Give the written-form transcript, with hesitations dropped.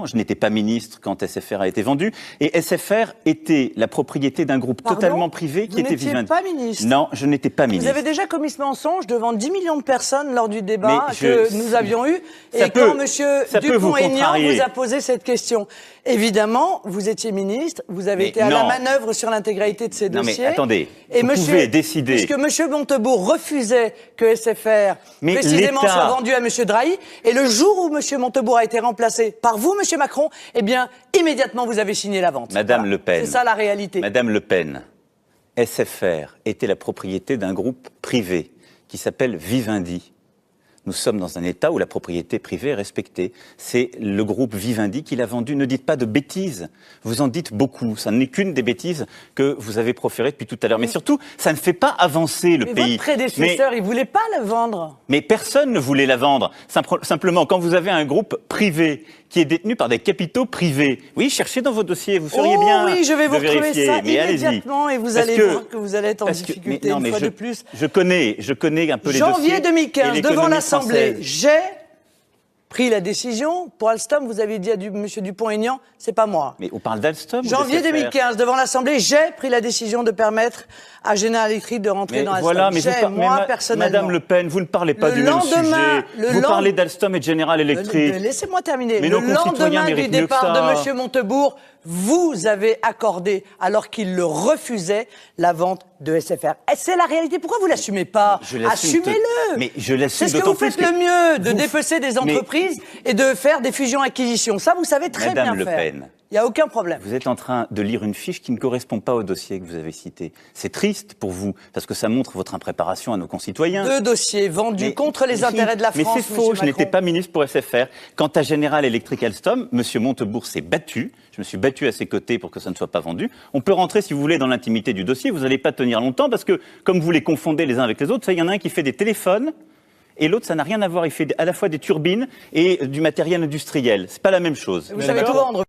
Je n'étais pas ministre quand SFR a été vendu. Et SFR était la propriété d'un groupe totalement privé qui était Vivendi. Vous n'étiez pas ministre? Non, je n'étais pas ministre. Vous avez déjà commis ce mensonge devant 10 millions de personnes lors du débat que nous avions eu. Et quand M. Dupont-Aignan vous a posé cette question, évidemment, vous étiez ministre, vous avez été à la manœuvre sur l'intégralité de ces dossiers. Non mais attendez, et vous pouvez décider. Puisque M. Montebourg refusait que SFR, précisément, soit vendu à M. Drahi, et le jour où M. Montebourg a été remplacé par vous, M. Macron, eh bien, immédiatement, vous avez signé la vente. Madame Le Pen. C'est ça la réalité. Madame Le Pen, SFR était la propriété d'un groupe privé qui s'appelle Vivendi. Nous sommes dans un État où la propriété privée est respectée. C'est le groupe Vivendi qui l'a vendu. Ne dites pas de bêtises. Vous en dites beaucoup. Ça n'est qu'une des bêtises que vous avez proférées depuis tout à l'heure. Mais surtout, ça ne fait pas avancer le pays. Votre prédécesseur, il ne voulait pas la vendre. Mais personne ne voulait la vendre. Simplement, quand vous avez un groupe privé qui est détenu par des capitaux privés, oui, cherchez dans vos dossiers, vous feriez bien oui, je vais vous retrouver ça immédiatement et vous allez voir que vous allez être en difficulté une fois de plus. Je connais un peu les dossiers. Janvier 2015, devant l'Assemblée, j'ai pris la décision. Pour Alstom, vous avez dit à M. Dupont-Aignan, c'est pas moi. Mais on parle d'Alstom. Janvier 2015, devant l'Assemblée, j'ai pris la décision de permettre à General Electric de rentrer dans Alstom. Voilà, mais moi, personnellement. Madame Le Pen, vous ne parlez pas du même sujet. Vous parlez d'Alstom et de General Electric. Laissez-moi terminer. Mais le lendemain du départ de M. Montebourg, vous avez accordé, alors qu'il le refusait, la vente de SFR. C'est la réalité. Pourquoi vous l'assumez pas? Assumez-le. Mais je l'assume. C'est ce que vous faites le mieux, de dépecer des entreprises et de faire des fusions-acquisitions. Ça, vous savez très bien faire. Madame Le Pen. Il n'y a aucun problème. Vous êtes en train de lire une fiche qui ne correspond pas au dossier que vous avez cité. C'est triste pour vous, parce que ça montre votre impréparation à nos concitoyens. 2 dossiers vendus contre les intérêts de la France. Mais c'est faux, je n'étais pas ministre pour SFR. Quant à General Electric Alstom, M. Montebourg s'est battu. Je me suis battu à ses côtés pour que ça ne soit pas vendu. On peut rentrer, si vous voulez, dans l'intimité du dossier. Vous n'allez pas tenir longtemps, parce que, comme vous les confondez les uns avec les autres, il y en a un qui fait des téléphones, et l'autre, ça n'a rien à voir. Il fait à la fois des turbines et du matériel industriel. C'est pas la même chose. Vous savez tout vendre.